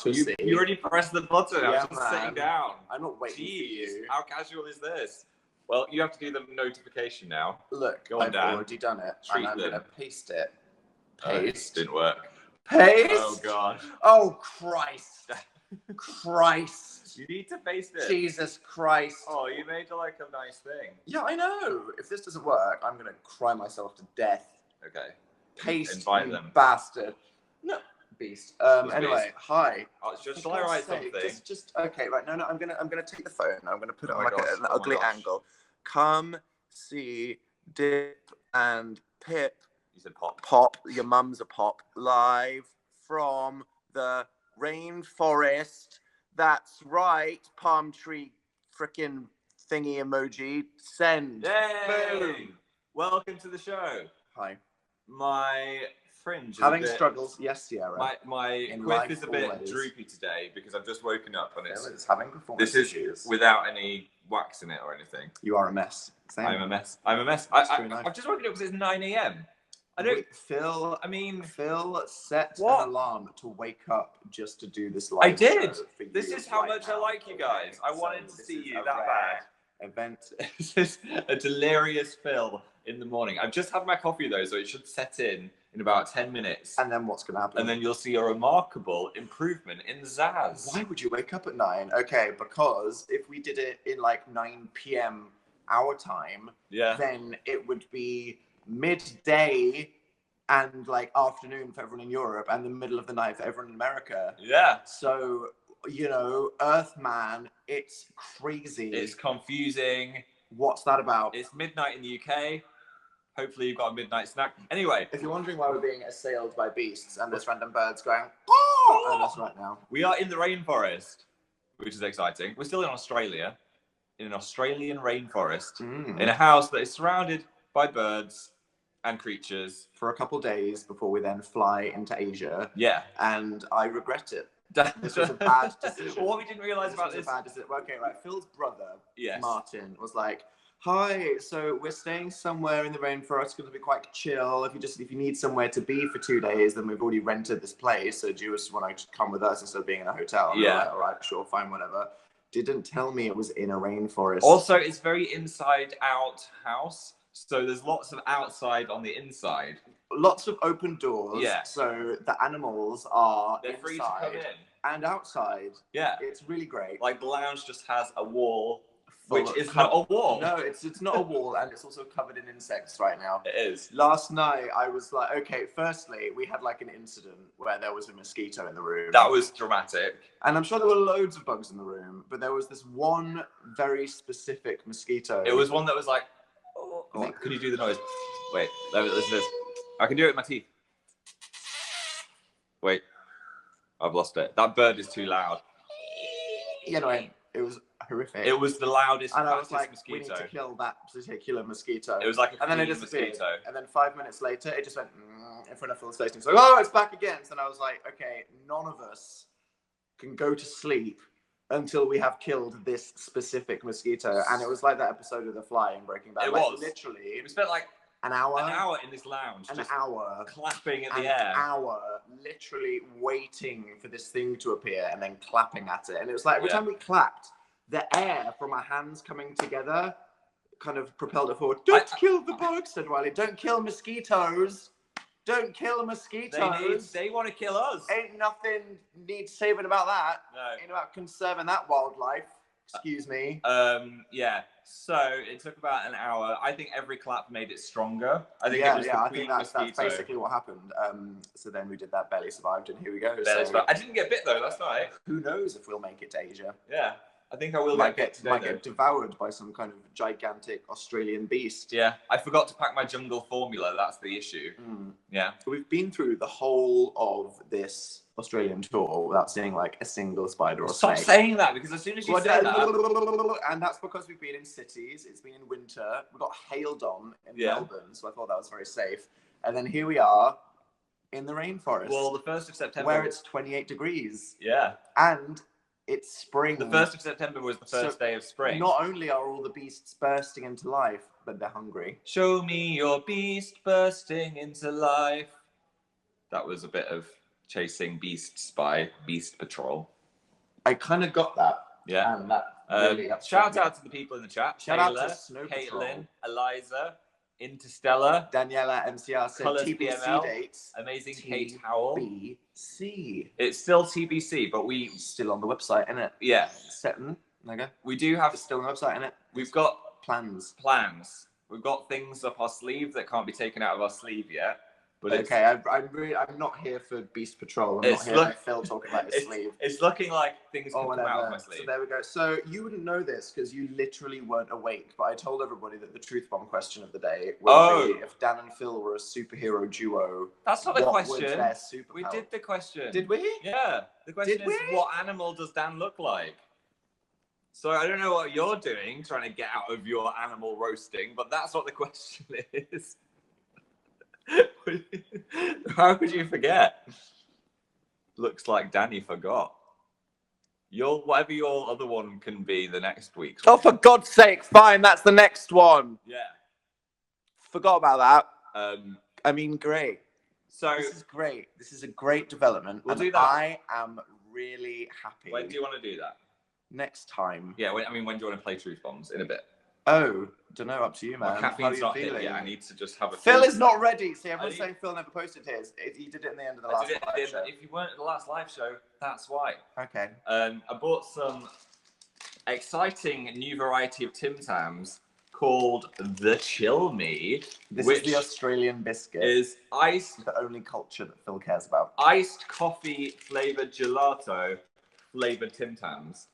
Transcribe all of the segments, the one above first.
You already pressed the button. I was just sitting down. I'm not waiting for you. How casual is this? Well, you have to do the notification now. Look, I've already done it. And I'm going to paste it. Paste. Didn't work. Paste? Oh, God. Oh, Christ. Christ. You need to paste it. Jesus Christ. Oh, you made like a nice thing. Yeah, I know. If this doesn't work, I'm going to cry myself to death. Okay. Paste, invite them. Bastard. No. Beast. Anyway, beast. hi. Shall I write something? Just okay, right. No, I'm gonna take the phone. I'm gonna put it on like an ugly angle. Come see Dip and Pip. You said pop. Pop. Your mum's a pop. Live from the rainforest. That's right. Palm tree frickin' thingy emoji. Send. Yay! Boom. Welcome to the show. Hi. My fringe is having struggles. Yes, Sierra. My quiff is a bit droopy today because I've just woken up and it's having performance issues. Without any wax in it or anything. You are a mess. Same. I'm a mess. I've just woken up because it's 9 a.m. Phil set an alarm to wake up just to do this live. I did. This is how much I like you guys. I wanted to see you that bad. Event. This is a delirious Phil in the morning. I've just had my coffee though, so it should set in about 10 minutes. And then what's going to happen? And then you'll see a remarkable improvement in Zaz. Why would you wake up at 9? Okay, because if we did it in like 9 p.m. our time, then it would be midday and like afternoon for everyone in Europe and the middle of the night for everyone in America. Yeah. So, you know, Earthman, it's crazy. It's confusing. What's that about? It's midnight in the UK. Hopefully you've got a midnight snack. Anyway. If you're wondering why we're being assailed by beasts and there's random birds going, oh, that's right now. We are in the rainforest, which is exciting. We're still in Australia, in an Australian rainforest, in a house that is surrounded by birds and creatures. For a couple days before we then fly into Asia. Yeah. And I regret it. This was a bad decision. What we didn't realise about this. Okay, right. Phil's brother, yes, Martin, was like, hi, so we're staying somewhere in the rainforest. It's going to be quite chill. If you need somewhere to be for 2 days, then we've already rented this place. So do you just want to come with us instead of being in a hotel? And like, all right, sure, fine, whatever. Didn't tell me it was in a rainforest. Also, it's very inside-out house. So there's lots of outside on the inside. Lots of open doors. Yeah. So the animals are They're free to come in. And outside. Yeah. It's really great. Like the lounge just has a wall, which is not a wall. No, it's not a wall, and it's also covered in insects right now. It is. Last night, I was like, okay, firstly, we had like an incident where there was a mosquito in the room. That was dramatic. And I'm sure there were loads of bugs in the room, but there was this one very specific mosquito. It was one that was like, oh, can you do the noise? Wait, listen to this. I can do it with my teeth. Wait, I've lost it. That bird is too loud. You know, it was horrific. It was the loudest, and I was like, mosquito. We need to kill that particular mosquito. It was like a and then it disappeared. Mosquito. And then 5 minutes later, it just went in front of Phil's face. And so, oh, it's back again. So then I was like, okay, none of us can go to sleep until we have killed this specific mosquito. And it was like that episode of The Fly in Breaking Bad. It was. Literally. We spent like an hour in this lounge. An hour. Clapping in the air. An hour. Literally waiting for this thing to appear and then clapping at it. And it was like, every time we clapped, the air from our hands coming together kind of propelled it forward. Don't kill the bugs, said Wiley. Don't kill mosquitoes. Don't kill mosquitoes. They want to kill us. Ain't nothing needs saving about that. No. Ain't about conserving that wildlife. Excuse me. Yeah. So it took about an hour. I think every clap made it stronger. I think it was the queen that's mosquito. basically what happened. So then we did that, barely survived, and here we go. I didn't get bit though last night. Who knows if we'll make it to Asia? Yeah. I think I will get devoured by some kind of gigantic Australian beast. Yeah, I forgot to pack my jungle formula. That's the issue. Yeah, we've been through the whole of this Australian tour without seeing like a single spider or snake. Stop saying that, because as soon as you say that, and that's because we've been in cities. It's been in winter. We got hailed on in Melbourne, so I thought that was very safe. And then here we are in the rainforest. Well, the 1st of September, where it's 28 degrees. Yeah, and it's spring. The 1st of September was the first day of spring. Not only are all the beasts bursting into life, but they're hungry. Show me your beast bursting into life. That was a bit of chasing beasts by Beast Patrol. I kind of got that. Yeah. And that really shout out to the people in the chat. Shout Taylor, out to Snow Patrol. Caitlin, Eliza, Interstellar, Daniela MCR said Colours TBC PML, dates. amazing Kate Howell. TBC. It's still TBC, but we still on the website, innit? Yeah. Okay. We do have it's still on the website, innit? We've got plans. We've got things up our sleeve that can't be taken out of our sleeve yet. But okay, I'm not here for Beast Patrol. I'm not here for Phil talking about his sleeve. It's looking like things can come out of my sleeve. So there we go. So you wouldn't know this because you literally weren't awake, but I told everybody that the truth bomb question of the day would be if Dan and Phil were a superhero duo. That's not the question. Would their superpower? We did the question. Did we? Yeah. The question is, what animal does Dan look like? So I don't know what you're doing, trying to get out of your animal roasting, but that's what the question is. How could you forget? Looks like Danny forgot. Whatever your other one can be the next week. Oh, for God's sake, fine, that's the next one. Yeah. Forgot about that. I mean, great. So this is great. This is a great development. We'll do that. I am really happy. When do you want to do that? Next time. Yeah, when do you want to play Truth Bombs? In a bit. Oh, don't know. Up to you, man. My caffeine's not hit yet. I need to just have a. Phil is not ready. See, everyone's saying Phil never posted his. He did it in the end of the last live show. If you weren't at the last live show, that's why. Okay. I bought some exciting new variety of Tim Tams called the Chill Me. This is the Australian biscuit. Is iced. The only culture that Phil cares about. Iced coffee flavored gelato flavored Tim Tams.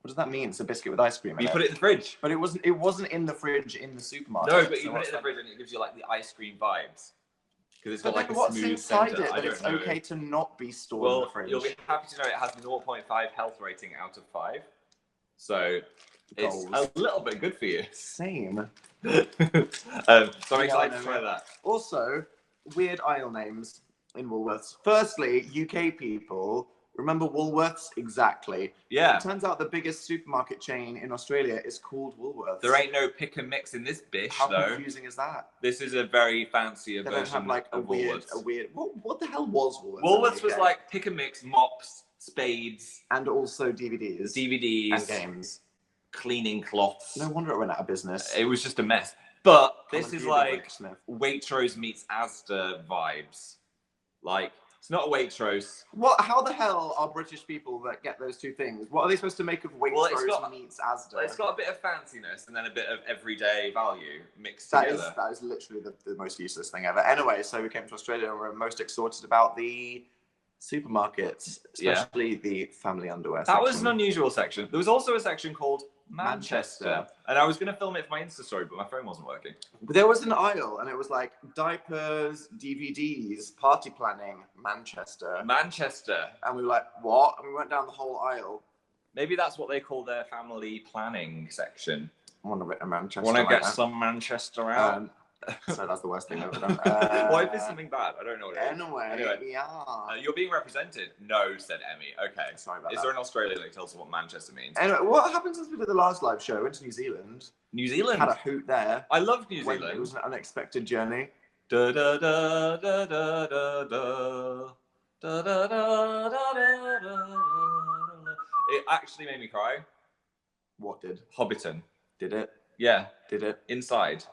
What does that mean? It's a biscuit with ice cream in it. You put it in the fridge. But it wasn't in the fridge in the supermarket. No, but you put it in the fridge and it gives you like the ice cream vibes. Because it's got like a smooth center. I don't know. It's okay to not be stored in the fridge. You'll be happy to know it has 0.5 health rating out of 5. So it's a little bit good for you. Same. So I'm excited to try that. Also, weird aisle names in Woolworths. Firstly, UK people. Remember Woolworths? Exactly. Yeah. It turns out the biggest supermarket chain in Australia is called Woolworths. There ain't no pick and mix in this bish, though. How confusing is that? This is a very fancy version don't have like a weird. What the hell was Woolworths? Woolworths was like pick and mix, mops, spades, and also DVDs, and games, cleaning cloths. No wonder it went out of business. It was just a mess. But this is like Waitrose meets Asda vibes. Like. It's not a Waitrose. What? How the hell are British people that get those two things? What are they supposed to make of Waitrose meets Asda? It's got a bit of fanciness and then a bit of everyday value mixed together. That is literally the most useless thing ever. Anyway, so we came to Australia and we're most excited about the supermarkets, especially the family underwear section. That was an unusual section. There was also a section called Manchester. And I was going to film it for my Insta story, but my phone wasn't working. But there was an aisle, and it was like diapers, DVDs, party planning, Manchester. And we were like, what? And we went down the whole aisle. Maybe that's what they call their family planning section. I want a bit of Manchester. Want to get some Manchester out? So that's the worst thing I've ever done. What if it's something bad? I don't know what it is. Anyway. Yeah. You're being represented. No, said Emmy. Okay. Sorry about that. Is there an Australian that tells us what Manchester means? Anyway, what happened since we did the last live show? Went to New Zealand. New Zealand? Had a hoot there. I love New Zealand. It was an unexpected journey. Da da da da da da da. Da da da da da da. It actually made me cry. What did? Hobbiton. Did it? Yeah. Did it? Inside.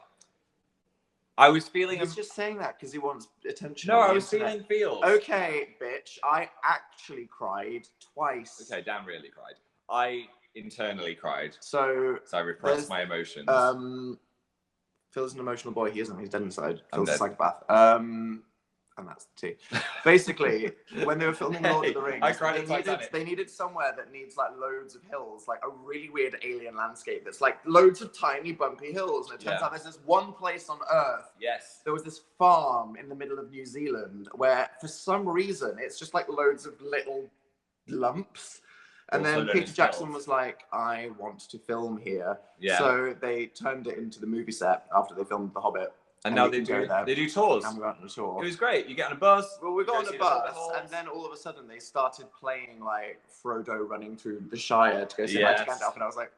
I was feeling. He's just saying that because he wants attention. No, I was feeling feels. Okay, bitch. I actually cried twice. Okay, Dan really cried. I internally cried. So I repressed my emotions. Phil's an emotional boy. He isn't. He's dead inside. Phil's a psychopath. And that's the tea. Basically, when they were filming Lord of the Rings, they needed somewhere that needs like loads of hills, like a really weird alien landscape that's like loads of tiny bumpy hills. And it turns out there's this one place on Earth. Yes. There was this farm in the middle of New Zealand where, for some reason, it's just like loads of little lumps. And then Peter Jackson was like, I want to film here. Yeah. So they turned it into the movie set after they filmed The Hobbit. And now they do tours. And we went on a tour. It was great. You get on a bus. Well, we got on a bus, and then all of a sudden they started playing like Frodo running through the Shire to go see Magic Gandalf, and I was like,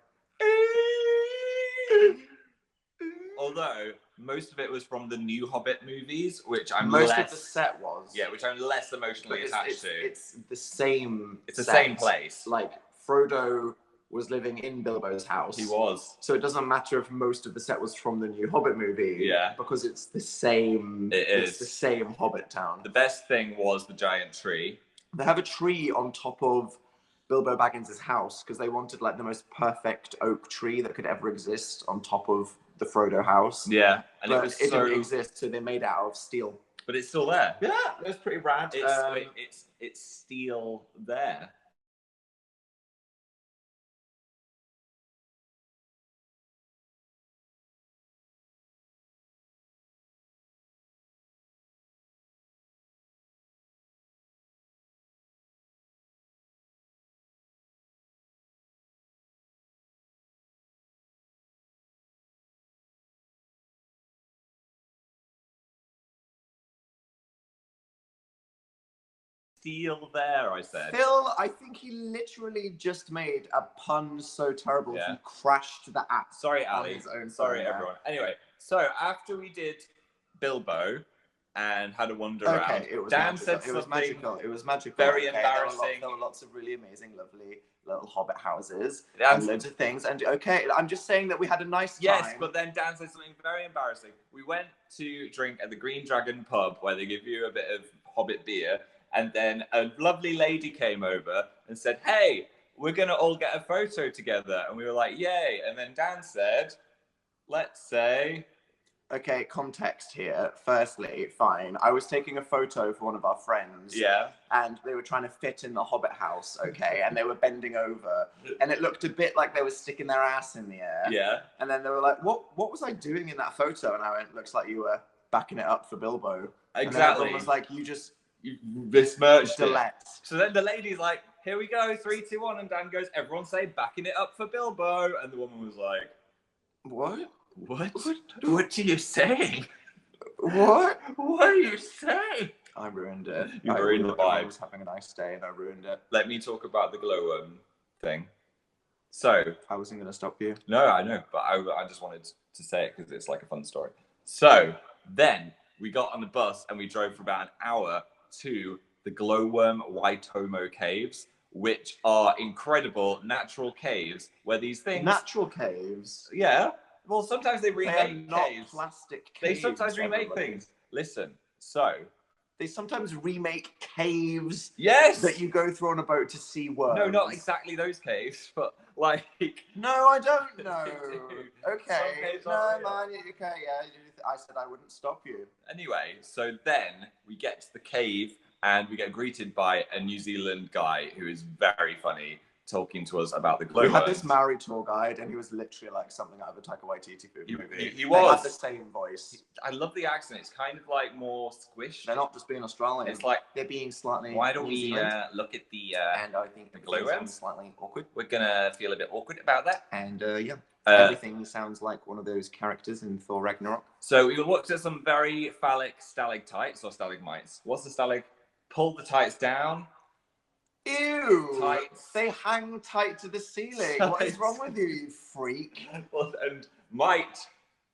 although most of it was from the new Hobbit movies, which I'm most of the set was. Yeah, which I'm less emotionally attached to. It's the same. It's the same place. Like Frodo was living in Bilbo's house. He was. So it doesn't matter if most of the set was from the new Hobbit movie. Yeah. Because it's the same. It's the same Hobbit town. The best thing was the giant tree. They have a tree on top of Bilbo Baggins' house because they wanted like the most perfect oak tree that could ever exist on top of the Frodo house. Yeah, and but it didn't exist, so they made it out of steel. But it's still there. Yeah, it was pretty rad. It's still there. Still there, I said. Phil, I think he literally just made a pun so terrible he crashed the app. Sorry, Ali. Sorry, everyone. Anyway, so after we did Bilbo and had a wander around, it was Dan magical. said it was magical. It was magical. Very embarrassing. There were lots of really amazing, lovely little Hobbit houses and loads of things. And I'm just saying that we had a nice time. Yes, but then Dan said something very embarrassing. We went to drink at the Green Dragon pub where they give you a bit of Hobbit beer. And then a lovely lady came over and said, hey, we're going to all get a photo together. And we were like, yay. And then Dan said, let's say... Okay, context here. Firstly, fine. I was taking a photo for one of our friends. Yeah. And they were trying to fit in the Hobbit house, okay? And they were bending over. And it looked a bit like they were sticking their ass in the air. Yeah. And then they were like, what was I doing in that photo? And I went, looks like you were backing it up for Bilbo. Exactly. And everyone was like, you besmirched it. So then the lady's like, here we go, 3, 2, 1. And Dan goes, everyone say backing it up for Bilbo. And the woman was like, What? What are you saying? What are you saying? I ruined it. You ruined the vibe. I was having a nice day and I ruined it. Let me talk about the glowworm thing. So I wasn't going to stop you. No, I know, but I just wanted to say it because it's like a fun story. So then we got on the bus and we drove for about an hour to the glowworm Waitomo caves, which are incredible natural caves where these things... Natural caves? Yeah. Well, sometimes they remake not caves. Plastic caves. They sometimes remake things. Listen, so... They sometimes remake caves that you go through on a boat to see worms. No, not exactly those caves, but like... No, I don't know. Okay. No, man, okay, yeah. I said I wouldn't stop you. Anyway, so then we get to the cave and we get greeted by a New Zealand guy who is very funny, talking to us about the glowworms. We had this Maori tour guide, and he was literally like something out of a Taika Waititi movie. He was. They had the same voice. I love the accent. It's kind of like more squished. They're not just being Australian. It's like they're being slightly. Why don't we look at the? And I think the glowworms slightly awkward. We're gonna feel a bit awkward about that. And everything sounds like one of those characters in Thor Ragnarok. So we looked at some very phallic stalactites or stalagmites. What's the stalag? Pull the tights down. Ew! Tights. They hang tight to the ceiling. What is wrong with you, you freak? Well, and might.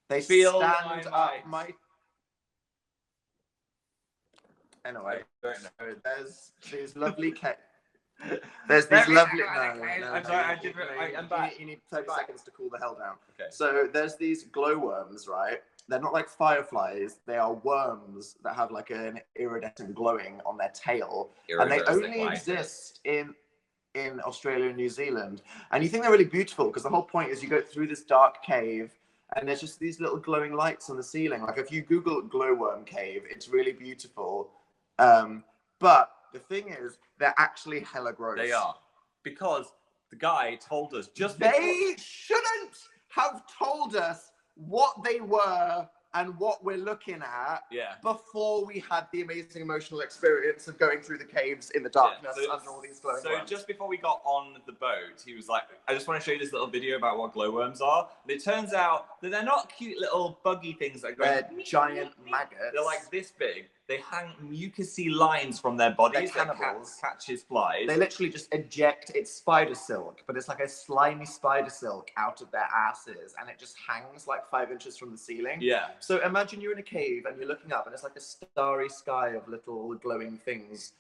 They feel stand up. Might. Anyway, I don't know. There's these lovely There's these lovely. I'm sorry. I'm back. You need 30 seconds to cool the hell down. Okay. So there's these glowworms, right? They're not like fireflies. They are worms that have like an iridescent glowing on their tail, and they only exist in Australia and New Zealand. And you think they're really beautiful because the whole point is you go through this dark cave, and there's just these little glowing lights on the ceiling. Like if you Google glowworm cave, it's really beautiful. But the thing is, they're actually hella gross. They are, because the guy told us they shouldn't have told us what they were and what we're looking at before we had the amazing emotional experience of going through the caves in the darkness under all these glowing worms. Just before we got on the boat, he was like, I just want to show you this little video about what glowworms are. And it turns out that they're not cute little buggy things that go... They're giant maggots. They're like this big. they hang mucousy lines from their bodies They're that cannibals. catches flies. They literally just eject its spider silk, but it's like a slimy spider silk out of their asses, and it just hangs like 5 inches from the ceiling. Yeah. So imagine you're in a cave and you're looking up, and it's like a starry sky of little glowing things.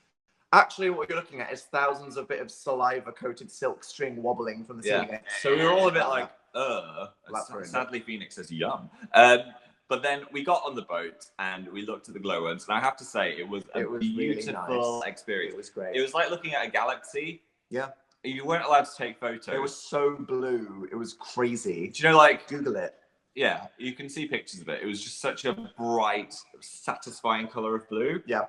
Actually, what you're looking at is thousands of bit of saliva-coated silk string wobbling from the ceiling. Yeah. So we were all a bit like, sadly, Phoenix says yum. But then we got on the boat and we looked at the glowworms, and I have to say it was a beautiful really nice experience. It was great. It was like looking at a galaxy. Yeah. You weren't allowed to take photos. It was so blue. It was crazy. Do you know, like, Google it. Yeah, you can see pictures of it. It was just such a bright, satisfying color of blue. Yeah.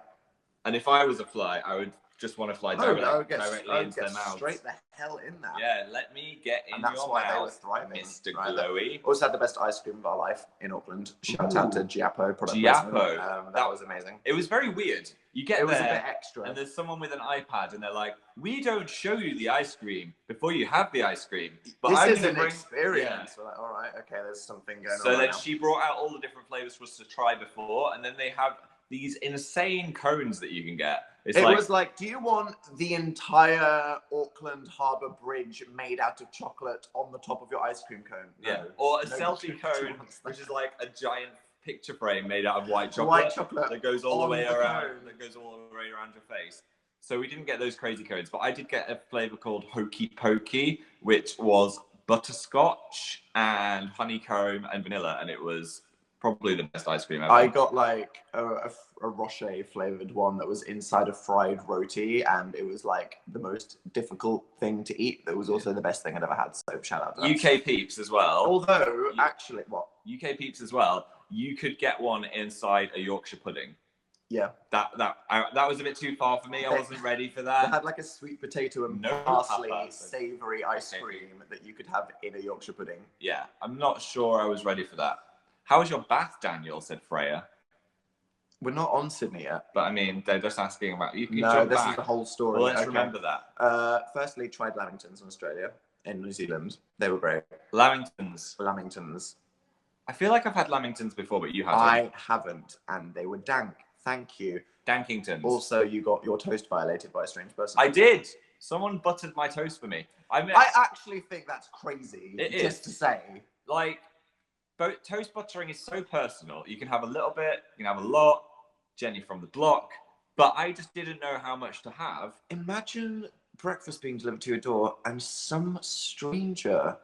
And if I was a fly, I would just want to fly directly into their mouths. Straight the hell in that. Yeah, let me get in your mouth, Mr. Glowy. Also had the best ice cream of our life in Auckland. Shout out to Giappo. That was amazing. It was very weird. You get there, was a bit extra, and there's someone with an iPad, and they're like, "We don't show you the ice cream before you have the ice cream." But this is an experience. We're like, all right, okay, there's something going on. So then she brought out all the different flavors for us to try before, and then they have these insane cones that you can get. It was like, do you want the entire Auckland Harbour Bridge made out of chocolate on the top of your ice cream cone? No. Yeah, or a selfie cone, which is like a giant picture frame made out of white chocolate that goes all the way around. That goes all the way around your face. So we didn't get those crazy cones, but I did get a flavor called Hokey Pokey, which was butterscotch and honeycomb and vanilla, and it was probably the best ice cream ever. I got like a Rocher flavored one that was inside a fried roti, and it was like the most difficult thing to eat. That was also the best thing I'd ever had. So shout out to that. UK Peeps as well. Although, actually, what? UK Peeps as well. You could get one inside a Yorkshire pudding. Yeah. That was a bit too far for me. I wasn't ready for that. They had like a sweet potato and parsley savoury ice cream that you could have in a Yorkshire pudding. Yeah, I'm not sure I was ready for that. How was your bath, Daniel? Said Freya. We're not on Sydney yet. But I mean, they're just asking about you. No, this is the whole story. Well, let's remember that. Firstly, tried Lamingtons in Australia, in New Zealand. They were great. Lamingtons. I feel like I've had Lamingtons before, but you haven't. I haven't, and they were dank. Thank you. Dankingtons. Also, you got your toast violated by a strange person. I did. Someone buttered my toast for me. I actually think that's crazy. Just to say. Like, toast buttering is so personal. You can have a little bit, you can have a lot. Jenny from the block. But I just didn't know how much to have. Imagine breakfast being delivered to your door and some stranger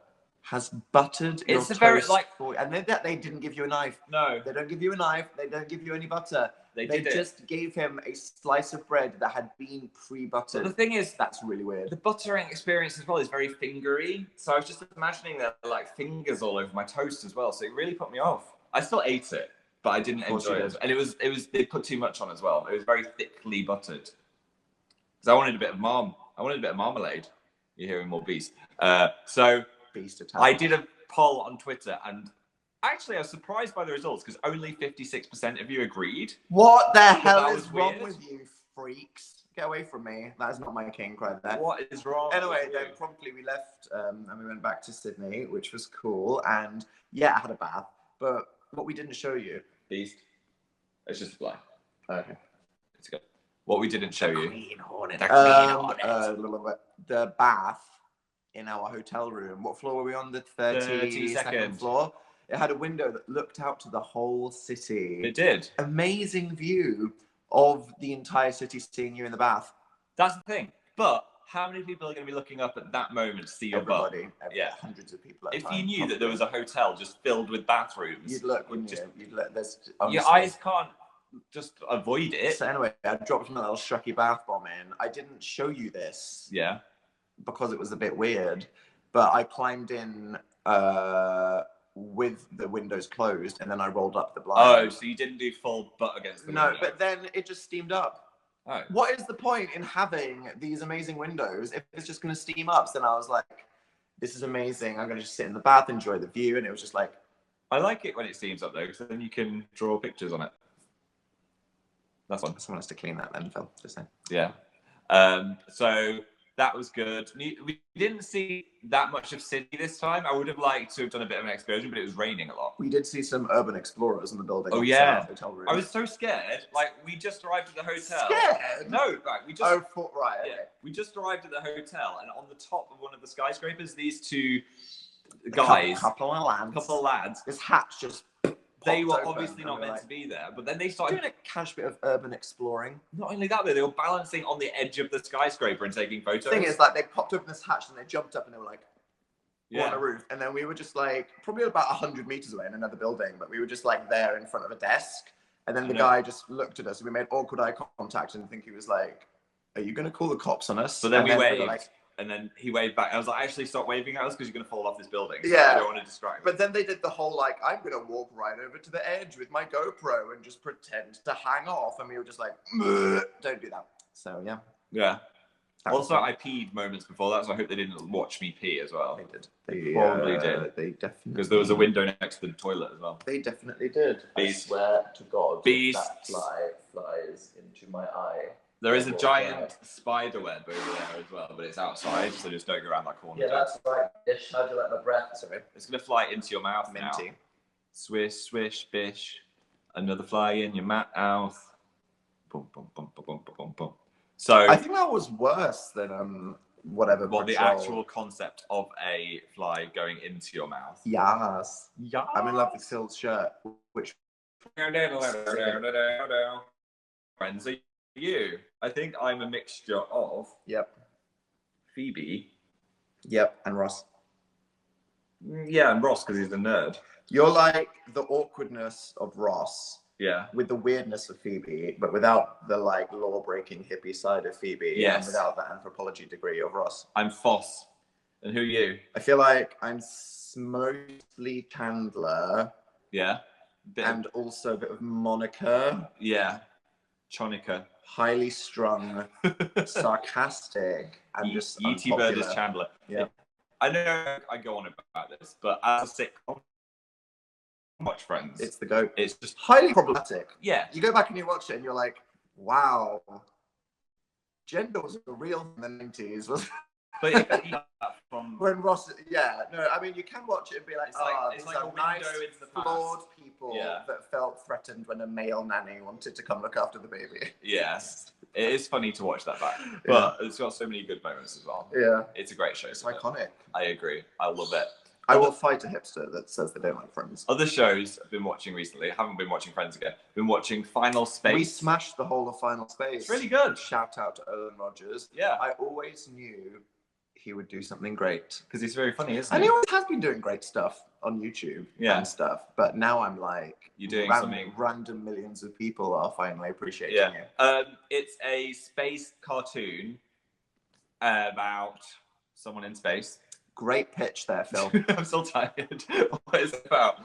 has buttered your toast for you. And they didn't give you a knife. No. They don't give you a knife. They don't give you any butter. They just gave him a slice of bread that had been pre-buttered. But the thing is, that's really weird. The buttering experience as well is very fingery. So I was just imagining there were like fingers all over my toast as well. So it really put me off. I still ate it, but I didn't enjoy it. And it was they put too much on as well. It was very thickly buttered. Because I wanted a bit of marmalade. You're hearing more beast. So beast attack. I did a poll on Twitter, and actually I was surprised by the results because only 56% of you agreed. What the hell is wrong with you freaks? Get away from me. That is not my king cry there. What is wrong? Anyway, then promptly we left and we went back to Sydney, which was cool. And yeah, I had a bath. But what we didn't show you. Beast. It's just a fly. Okay. It's good. What we didn't show you. Green Hornet. The bath in our hotel room. What floor were we on? The 32nd floor. It had a window that looked out to the whole city. It did. Amazing view of the entire city seeing you in the bath. That's the thing. But how many people are going to be looking up at that moment to see your butt? Yeah. Hundreds of people at a time. If you knew that there was a hotel just filled with bathrooms. You'd look, wouldn't you? You'd look. Your eyes can't just avoid it. So anyway, I dropped my little Shucky bath bomb in. I didn't show you this. Yeah. Because it was a bit weird. But I climbed in with the windows closed, and then I rolled up the blind. Oh, so you didn't do full butt against the window? No, but then it just steamed up. Oh. What is the point in having these amazing windows if it's just going to steam up? So then I was like, this is amazing. I'm going to just sit in the bath, enjoy the view. And it was just like... I like it when it steams up, though, because then you can draw pictures on it. That's fun. Someone has to clean that then, Phil. Just saying. Yeah. So That was good. We didn't see that much of Sydney this time. I would have liked to have done a bit of an excursion, but it was raining a lot. We did see some urban explorers in the building. Oh yeah, hotel room. I was so scared. Like we just arrived at the hotel. Scared? No, right. We just. Oh, right. Okay. Yeah, we just arrived at the hotel, and on the top of one of the skyscrapers, these two guys, couple of lads. This hatch just. They were obviously not meant to be there, but then they started doing a cash bit of urban exploring. Not only that, they were balancing on the edge of the skyscraper and taking photos. The thing is, like, they popped open this hatch and they jumped up and they were like, on the roof. And then we were just like, probably about 100 meters away in another building, but we were just like there in front of a desk. And then the guy just looked at us and we made awkward eye contact and I think he was like, are you going to call the cops on us? But then we waved. And then he waved back. I was like, actually, stop waving at us because you're going to fall off this building. So I don't want to distract you. But then they did the whole, like, I'm going to walk right over to the edge with my GoPro and just pretend to hang off. And we were just like, don't do that. So, yeah. Yeah. Also, I peed moments before that, so I hope they didn't watch me pee as well. They did. They probably did. They definitely Because there was a window next to the toilet as well. They definitely did. I swear to God, Beasts. that fly flies into my eye. There is a giant spider web over there as well, but it's outside, so just don't go around that corner. Yeah, that's right. Ish, how'd you like my breath? Sorry. It's going to fly into your mouth Minty. now. Swish, swish, bish. Another fly in your mouth. Boom, boom, boom, boom, boom, boom, boom. So I think that was worse than whatever. Well, the actual concept of a fly going into your mouth. Yes. Yeah. I'm in love with Phil's shirt, which. Friends, are you? I think I'm a mixture of. Yep. Phoebe. Yep, and Ross. Yeah, and Ross because he's a nerd. You're like the awkwardness of Ross. Yeah. With the weirdness of Phoebe, but without the like law-breaking hippie side of Phoebe. Yes. And without the anthropology degree of Ross. I'm Foss. And who are you? I feel like I'm mostly Chandler. Yeah. And also a bit of Monica. Yeah. Chonica. Highly strung, sarcastic, and just E.T. Bird is Chandler. Yeah. I know I go on about this, but as a sitcom, watch Friends. It's the GOAT. It's just highly problematic. Yeah. You go back and you watch it and you're like, wow, gender was a real thing in the 90s. But from when Ross, I mean, you can watch it and be like, it's like a nice, window into the past. flawed people that felt threatened when a male nanny wanted to come look after the baby. Yes, it is funny to watch that back, but it's got so many good moments as well. Yeah, it's a great show. It's iconic. I agree. I love it. I will fight a hipster that says they don't like Friends. Other shows I've been watching recently. I haven't been watching Friends again. Been watching Final Space. We smashed the whole of Final Space. It's really good. Shout out to Owen Rogers. Yeah. I always knew he would do something great. Because he's very funny, isn't he? And he always has been doing great stuff on YouTube and stuff. But now I'm like, you're doing something. Random millions of people are finally appreciating you. It's a space cartoon about someone in space. Great pitch there, Phil. I'm still tired. What is it about?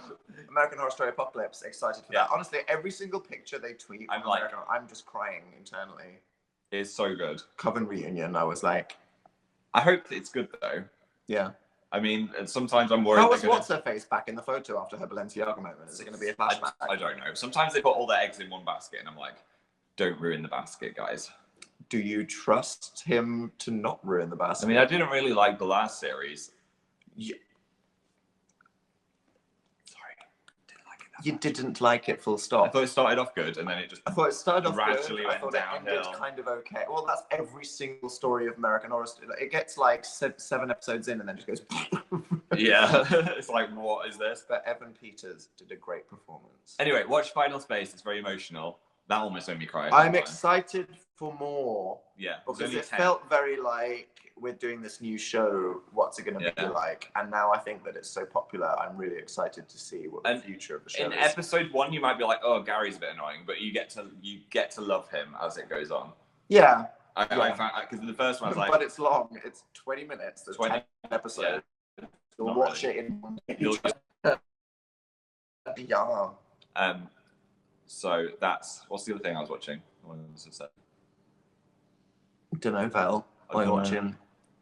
American Horror Story Apocalypse. Excited for that. Honestly, every single picture they tweet, I'm just crying internally. It's so good. Coven reunion. I was like, I hope it's good though. Yeah. I mean, sometimes I'm worried. How was what's her face back in the photo after her Balenciaga moment? Is it going to be a flashback? I don't know. Sometimes they put all their eggs in one basket, and I'm like, don't ruin the basket, guys. Do you trust him to not ruin the basket? I mean, I didn't really like the last series. Yeah. Sorry, didn't like it that you much. Didn't like it. Full stop. I thought it started off good, and then it just. I thought it started off gradually good. I thought it ended kind of okay. Well, that's every single story of American Horror Story. It gets like 7 episodes in, and then just goes. Yeah, it's like, what is this? But Evan Peters did a great performance. Anyway, watch Final Space. It's very emotional. That almost made me cry. I'm excited for more. Yeah. Because it felt very like we're doing this new show. What's it going to be like? And now I think that it's so popular. I'm really excited to see what the future of the show is. In episode 1, you might be like, "Oh, Gary's a bit annoying," but you get to love him as it goes on. Yeah. I found because in the first one I was like, but it's long. It's 20 minutes. There's 10 episodes. Yeah. You'll watch it in one day. Yeah. So that's what's the other thing I was watching? What was it? Don't know, Val. What are you watching?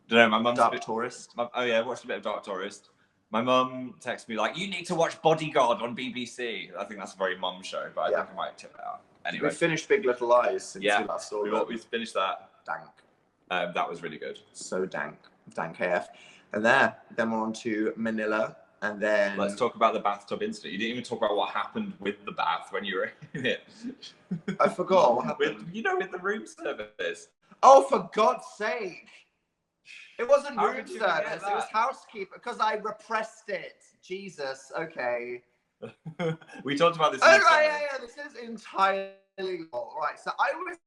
Don't know. My mum's Dark Tourist. I watched a bit of Dark Tourist. My mum texted me like, "You need to watch Bodyguard on BBC." I think that's a very mum show, but I think I might check that out. Anyway, we finished Big Little Lies since we last saw it. We finished that. Dank. That was really good. So dank AF. And then we're on to Manila. And then Let's talk about the bathtub incident. You didn't even talk about what happened with the bath when you were in it. I forgot what happened. With the room service. Oh, for God's sake. It wasn't How room did you forget service. that? It was housekeeper because I repressed it. Jesus. Okay. We talked about this. Yeah. This is entirely right. So I was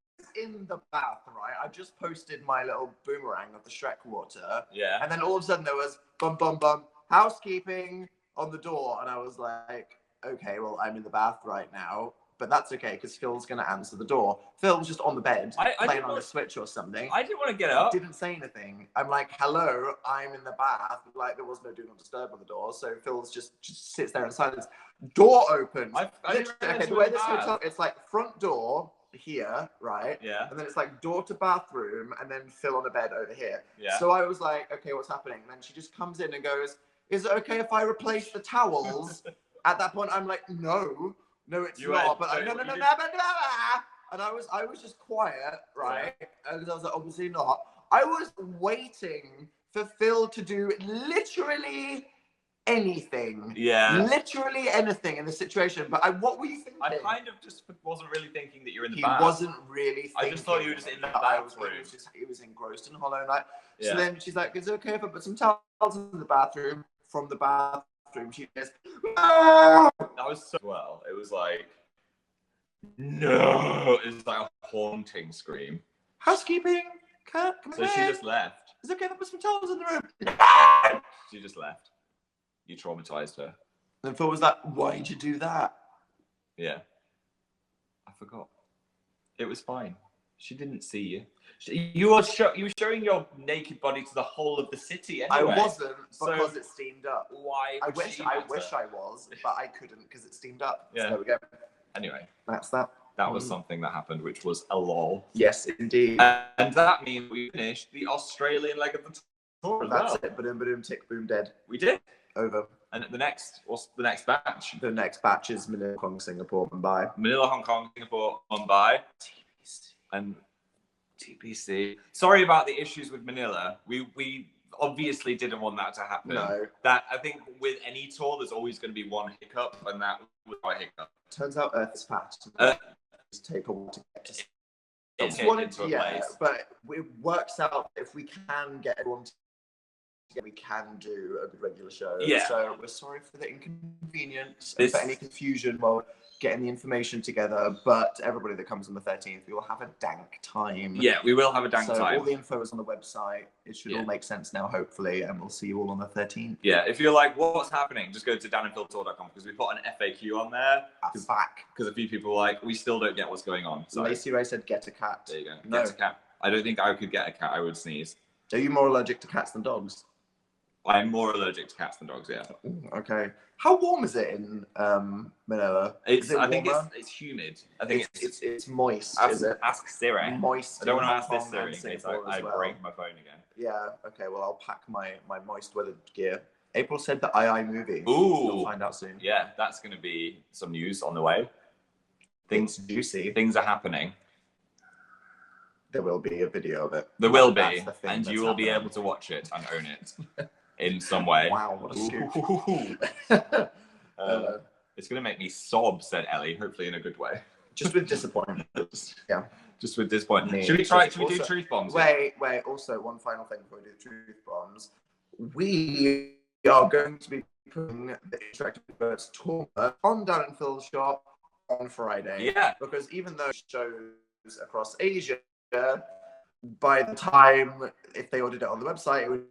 in the bath, right? I just posted my little boomerang of the Shrek water. Yeah. And then all of a sudden there was bum bum bum housekeeping on the door, and I was like, okay, well I'm in the bath right now, but that's okay because Phil's gonna answer the door. Phil was just on the bed playing on the Switch or something. I didn't want to get up. Didn't say anything. I'm like, hello, I'm in the bath. Like there was no do not disturb on the door, so Phil's just sits there in silence. Door opens. Okay, the way this hotel, it's like front door here, right? Yeah. And then it's like door to bathroom, and then Phil on the bed over here. Yeah. So I was like, okay, what's happening? And then she just comes in and goes, "Is it okay if I replace the towels?" At that point, I'm like, no, it's not. But no. And I was just quiet, right? And I was like, obviously not. I was waiting for Phil to do literally anything. Yeah. Literally anything in the situation. But what were you thinking? I kind of just wasn't really thinking that you're in the He bath. wasn't really thinking. I just thought you were just in the bathroom. He was engrossed in Hollow Knight. Yeah. So then she's like, is it okay if I put some towels in the bathroom? From the bathroom, she goes, "Ah!" That was so well. It was like, no. It was like a haunting scream. Housekeeping. So she just left. Is it okay if I put some towels in the room? She just left. You traumatized her. And Phil was like, why'd you do that? Yeah. I forgot. It was fine. She didn't see you. You were showing your naked body to the whole of the city anyway. I wasn't because it steamed up. Why? I wish I was, but I couldn't because it steamed up. Yeah. So there we go. Anyway, that's that. That was something that happened, which was a lol. Yes, indeed. And that means we finished the Australian leg of the tour as well. That's it. Boom, tick, boom, dead. We did. Over. And what's the next batch? The next batch is Manila, Hong Kong, Singapore, Mumbai. Manila, Hong Kong, Singapore, Mumbai. TBC. And TBC. Sorry about the issues with Manila. We obviously didn't want that to happen. No. That I think with any tour, there's always going to be one hiccup, and that was my hiccup. Turns out Earth is fat. Take a while to get to. It's into a place. But it works out if we can get everyone together, we can do a good regular show. Yeah. So we're sorry for the inconvenience and for any confusion while getting the information together. But everybody that comes on the 13th, we will have a dank time. Yeah, we will have a dank time. All the info is on the website. It should all make sense now, hopefully, and we'll see you all on the 13th. Yeah, if you're like, what's happening? Just go to danandphiltour.com because we put an FAQ on there. Because a few people were like, we still don't get what's going on. So Lacey Ray said, get a cat. There you go. No. Get a cat. I don't think I could get a cat. I would sneeze. Are you more allergic to cats than dogs? I'm more allergic to cats than dogs, yeah. Okay. How warm is it in Manila? I think it's humid. I think it's moist, is it? Ask Siri. Moist. I don't want to ask this Siri in case I break my phone again. Yeah, okay, well, I'll pack my moist weather gear. April said the II movie. Ooh. We'll find out soon. Yeah, that's going to be some news on the way. Things juicy. Things are happening. There will be a video of it. There will be, and you will be able to watch it and own it in some way. Wow, what a scoop. It's going to make me sob, said Ellie, hopefully in a good way. Just with disappointment. Yeah. Just with disappointment. Should we do truth bombs? Wait. Also, one final thing before we do truth bombs. We are going to be putting the Interactive Birds tour on Dan and Phil's shop on Friday. Yeah. Because even though shows across Asia, by the time, if they ordered it on the website, it would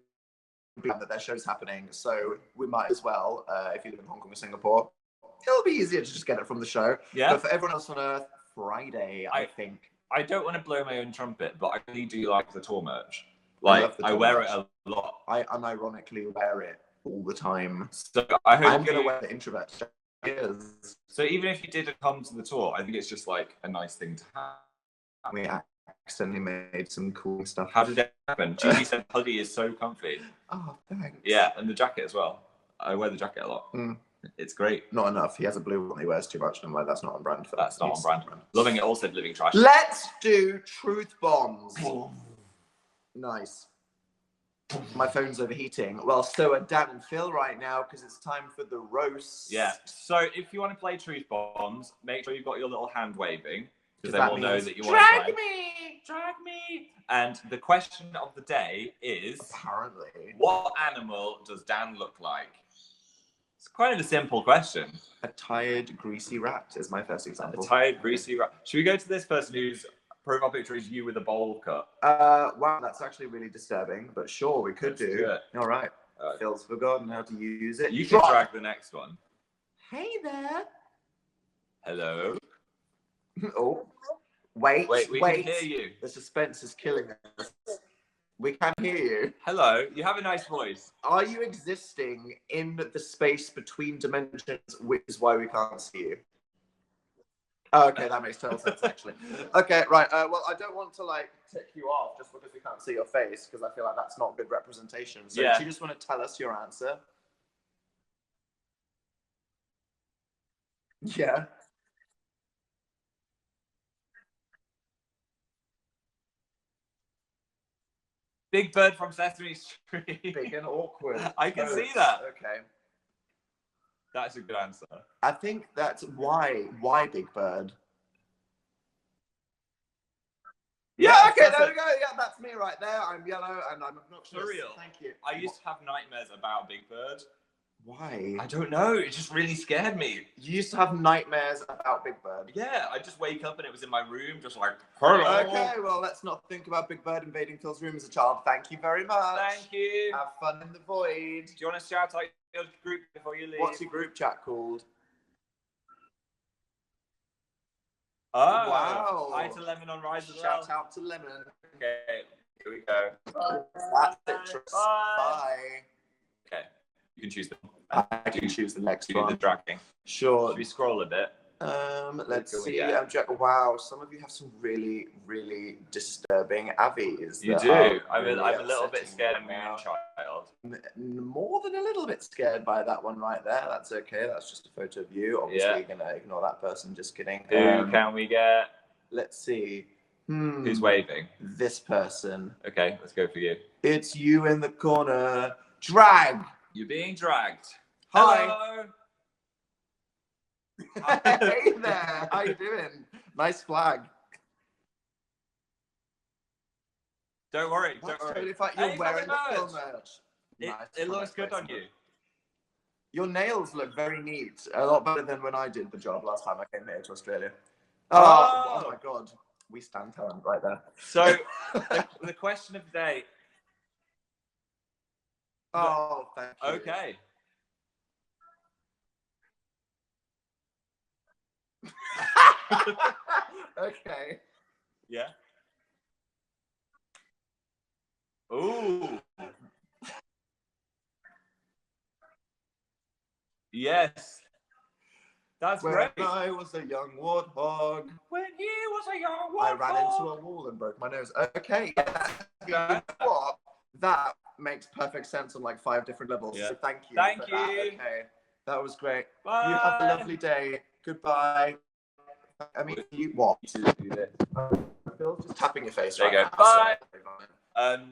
be that their show's happening. So we might as well, if you live in Hong Kong or Singapore, it'll be easier to just get it from the show. Yeah. But for everyone else on Earth, Friday, I think. I don't want to blow my own trumpet, but I really do like the tour merch. Like, I wear it a lot. I unironically wear it all the time. So I'm going to wear the introvert shirt. So even if you didn't come to the tour, I think it's just like a nice thing to have. We accidentally made some cool stuff. How did it happen? Gigi said hoodie is so comfy. Oh, thanks. Yeah, and the jacket as well. I wear the jacket a lot. It's great. Not enough. He has a blue one he wears too much, and I'm like, that's not on brand for That's not on brand. Loving it all said living trash. Let's do truth bombs. Nice. My phone's overheating. Well, so are Dan and Phil right now because it's time for the roast. Yeah. So if you want to play Truth Bombs, make sure you've got your little hand waving because then that we'll know means, that you want to drag play. me! Drag me! And the question of the day is, Apparently, what animal does Dan look like? It's quite a simple question. a tired, greasy rat is my first example. A tired, greasy rat. Should we go to this person whose profile picture is you with a bowl cut? Wow, that's actually really disturbing, but sure, we could Let's do. do it. All right. Phil's forgotten how to use it. You can drag the next one. Hey there. Hello. Oh, wait, we can hear you. The suspense is killing us. We can't hear you. Hello, you have a nice voice. Are you existing in the space between dimensions, which is why we can't see you? Oh, okay, that makes total sense, actually. Okay, right. Well, I don't want to, like, tick you off just because we can't see your face, because I feel like that's not good representation. So Yeah. do you just want to tell us your answer? Yeah. Big Bird from Sesame Street. Big and awkward. I can see that. Okay. That's a good answer. I think that's why. Why Big Bird? Yeah, okay, there we go. Yeah, that's me right there. I'm yellow and I'm obnoxious. For real. Thank you. I used to have nightmares about Big Bird. Why? I don't know. It just really scared me. You used to have nightmares about Big Bird? Yeah, I just wake up and it was in my room, just like, hello. Okay, well, let's not think about Big Bird invading Phil's room as a child. Thank you very much. Thank you. Have fun in the void. Do you want to shout out your group before you leave? What's your group chat called? Oh, wow. Hi to Lemon on Rize as well. Shout out to Lemon. Okay, here we go. That's citrus. Bye. Okay, you can choose the. I can choose the next do one. the dragging. Sure. Should we scroll a bit? Let's What do we see. get? Wow, some of you have some really, really disturbing avies. You that do. are I'm really a little bit upsetting scared of right Moon now. Child. More than a little bit scared by that one right there. That's okay. That's just a photo of you. Obviously, Yeah. you're gonna ignore that person. Just kidding. Who can we get? Let's see. Who's waving? This person. Okay, let's go for you. It's you in the corner. Drag. You're being dragged. Hi. Hello. Hey there. How you doing? Nice flag. Don't worry. That's Don't worry. totally fine. You're Hey, wearing the merch. film merch. Nice. It looks Nice good on placement. you. Your nails look very neat. A lot better than when I did the job last time I came here to Australia. Oh. Oh my god. We stand talent right there. So, the question of the day. Oh, thank you. Okay. Okay. Yeah. Ooh. Yes. That's When great. I was a young warthog, When he was a young I ran into warthog. a wall and broke my nose. Okay. You know what? That makes perfect sense on like 5 different levels. Yeah. So thank you. Thank for that. you. Okay. That was great. Bye. You have a lovely day. Goodbye. I mean, you what? Phil's just tapping your face There you right go. now. Bye.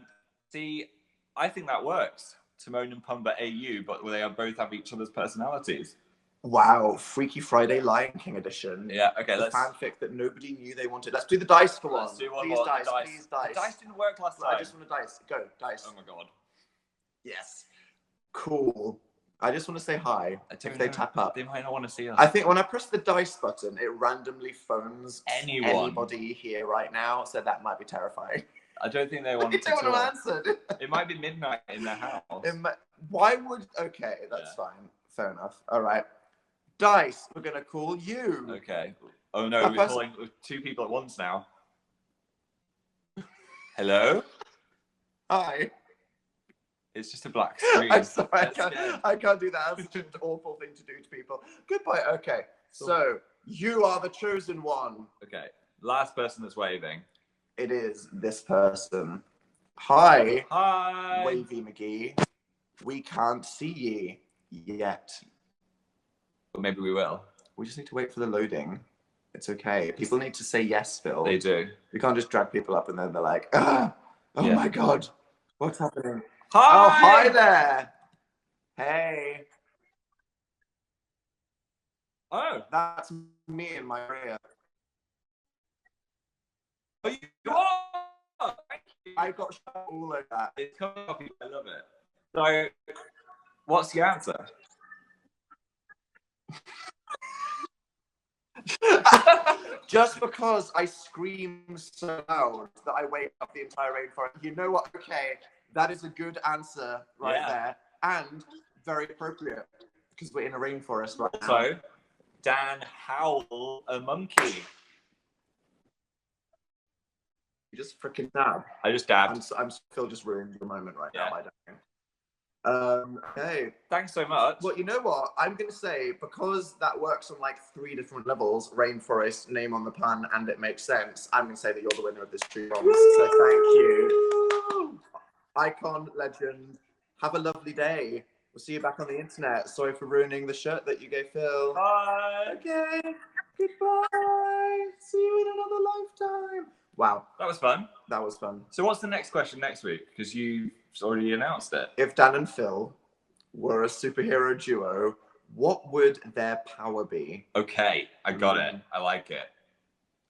See, I think that works. Timon and Pumbaa AU, but they both have each other's personalities. Wow, Freaky Friday Lion King edition. Yeah, okay, The let's fanfic that nobody knew they wanted. Let's do the dice for one. let's do one Please more. dice, The dice. please dice. The dice didn't work last time. I just want a dice. Go, dice. Oh my god. Yes. Cool. I just want to say hi if they tap up. They might not want to see us. I think when I press the dice button, it randomly phones Anyone. anybody here right now, so that might be terrifying. I don't think they want They to don't want talk. to answer. It might be midnight in their house. Why would... Okay, that's Yeah. fine. Fair enough. All right. Dice, we're going to call you. Okay. Oh no, A we're person- calling with 2 people at once now. Hello? Hi. It's just a black screen. I'm sorry, That's scared. I can't do that. That's such an awful thing to do to people. Goodbye. Okay, so you are the chosen one. Okay. Last person that's waving. It is this person. Hi, Hi. Wavy McGee. We can't see ye yet. But maybe we will. We just need to wait for the loading. It's okay. People need to say yes, Phil. They do. We can't just drag people up and then they're like, ah. Oh Yeah. my God. What's happening? Hi! Oh, hi there. Hey. Oh, That's me in my area. you are! Thank you. I got shot all over that. It's coffee. I love it. So, what's the answer? Just because I scream so loud that I wake up the entire rainforest. You know what? Okay, that is a good answer right there, and very appropriate because we're in a rainforest right now. So, Dan howl a monkey. You just freaking dab. I just dabbed. I'm Phil just ruined the moment right now. Yeah. I don't know. Okay. Thanks so much. Well, you know what? I'm going to say, because that works on like 3 different levels, rainforest, name on the pun, and it makes sense, I'm going to say that you're the winner of this tree bombs. So thank you. Icon, legend. Have a lovely day. We'll see you back on the internet. Sorry for ruining the shirt that you gave Phil. Bye. Okay. Goodbye. See you in another lifetime. Wow. That was fun. That was fun. So, what's the next question next week? Because you already announced it. If Dan and Phil were a superhero duo, what would their power be? Okay, I got it. I like it.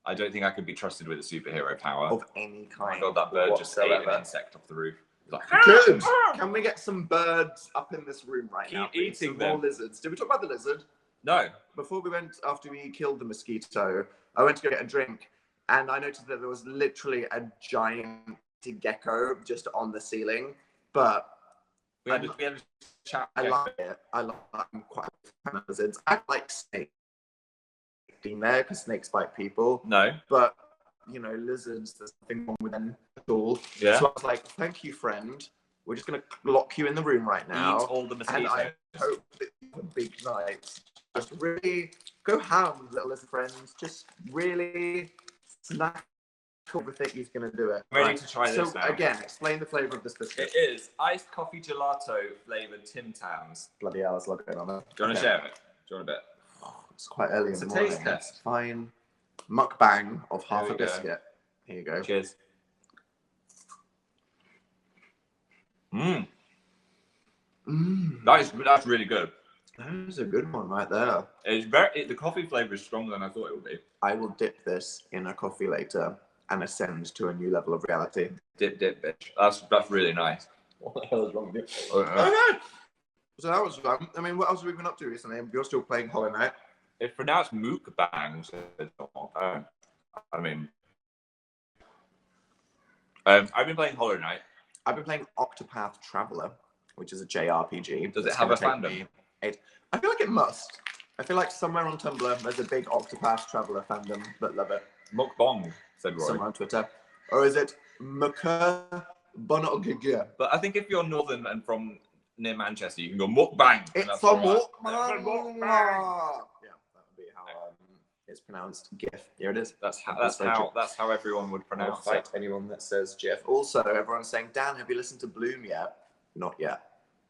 I don't think I could be trusted with a superhero power. Of any Oh my kind. God, that bird just ate whatsoever. an insect off the roof. It's like, Good. Can we get some birds up in this room right now? Keep Please? eating Some them. more lizards. Did we talk about the lizard? No. Before we went, after we killed the mosquito, I went to go get a drink, and I noticed that there was literally a giant gecko just on the ceiling. But We had a chat. I like it. I'm quite a fan of lizards. I like snakes being there because snakes bite people. No. But, you know, lizards, there's nothing wrong with them at all. Yeah. So I was like, thank you, friend. We're just going to lock you in the room right now. Eat all the And mosquitoes. I hope that you have a big night. Just really go ham, little lizard friends. Just really snack everything he's going to do it. Ready to try this so, now. again, explain the flavour of this biscuit. It is iced coffee gelato flavoured Tim Tams. Bloody hell, there's a lot going on there. Do you want to share it? Do you want a bit? It's quite early It's in a the morning. taste test. It's fine. Mukbang of half Here a we go. biscuit. Here you go. Cheers. Mmm. That's really good. That is a good one right there. It's the coffee flavour is stronger than I thought it would be. I will dip this in a coffee later and ascend to a new level of reality. Dip, bitch. That's really nice. What the hell is wrong with you? Okay. So that was fun. I mean, what else have we been up to recently? You're still playing Hollow Knight. It's pronounced mukbang. So I mean, I've been playing Hollow Knight. I've been playing Octopath Traveler, which is a JRPG. Does it It's have a gonna take fandom? me I feel like it must. I feel like somewhere on Tumblr there's a big Octopath Traveler fandom that love it. Mukbang, said Roy. Somewhere on Twitter. Or is it Mukbang? But I think if you're northern and from near Manchester, you can go mukbang. and It's that's a all right. mukbang. It's a mukbang. Yeah, that would be how it's pronounced. GIF. Here it is. That's how everyone would I'll pronounce fight it. anyone that says GIF. Also, everyone's saying, Dan, have you listened to Bloom yet? Not yet.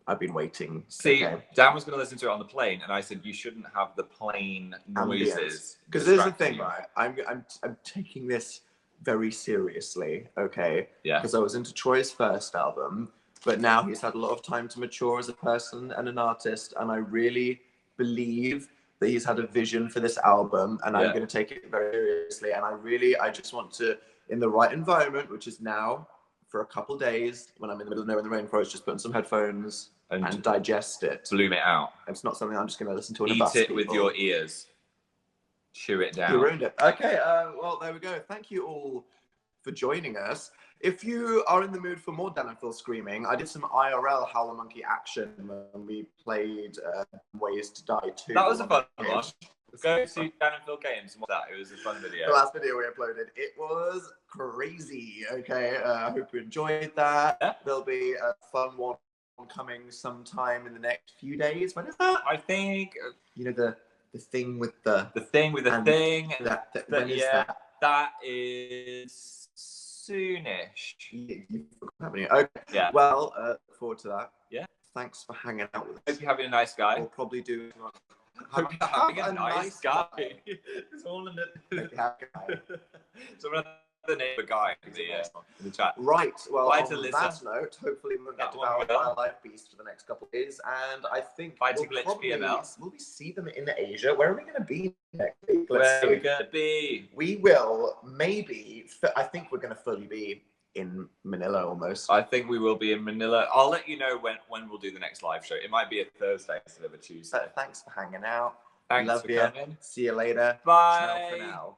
I've been waiting. See, Okay. Dan was going to listen to it on the plane, and I said you shouldn't have the plane noises. Because there's the distracting thing, you. right? I'm taking this very seriously, okay? Yeah. Because I was into Troy's first album, but now he's had a lot of time to mature as a person and an artist, and I really believe that he's had a vision for this album, and I'm going to take it very seriously. And I just want to, in the right environment, which is now, for a couple days, when I'm in the middle of nowhere in the rainforest, just put in some headphones and digest it. Bloom it out. It's not something I'm just going to listen to in a Eat bus. it with your ears. Chew it down. You ruined it. Okay, well, there we go. Thank you all for joining us. If you are in the mood for more Dan and Phil screaming, I did some IRL Howl a Monkey action when we played Ways to Die 2. That was a fun one. Go to Dan and Phil Games and watch that. It was a fun video. The last video we uploaded, it was crazy. Okay, I hope you enjoyed that. Yeah. There'll be a fun one coming sometime in the next few days. When is that? I think You know, the thing with the thing with the and thing. when is that? That is soonish. You haven't you? Okay. Yeah. Well, look forward to that. Yeah. Thanks for hanging out with us. Hope you're having a nice guy. We'll probably do. Hope you're having Have a nice guy. It's all in the. Happy guy. So the name of the guy in the chat. Right. Well, Bye on to Lisa. that note, hopefully we won't get That one devoured by will. a live beast for the next couple of days. And I think Bye to Glitch PML. will we see them in Asia? Where are we going to be next week? Where Let's are we see. going to be? We will maybe. I think we're going to fully be in Manila almost. I think we will be in Manila. I'll let you know when we'll do the next live show. It might be a Thursday instead of a Tuesday. But thanks for hanging out. Thanks Love for you. coming. See you later. Bye. Ciao for now.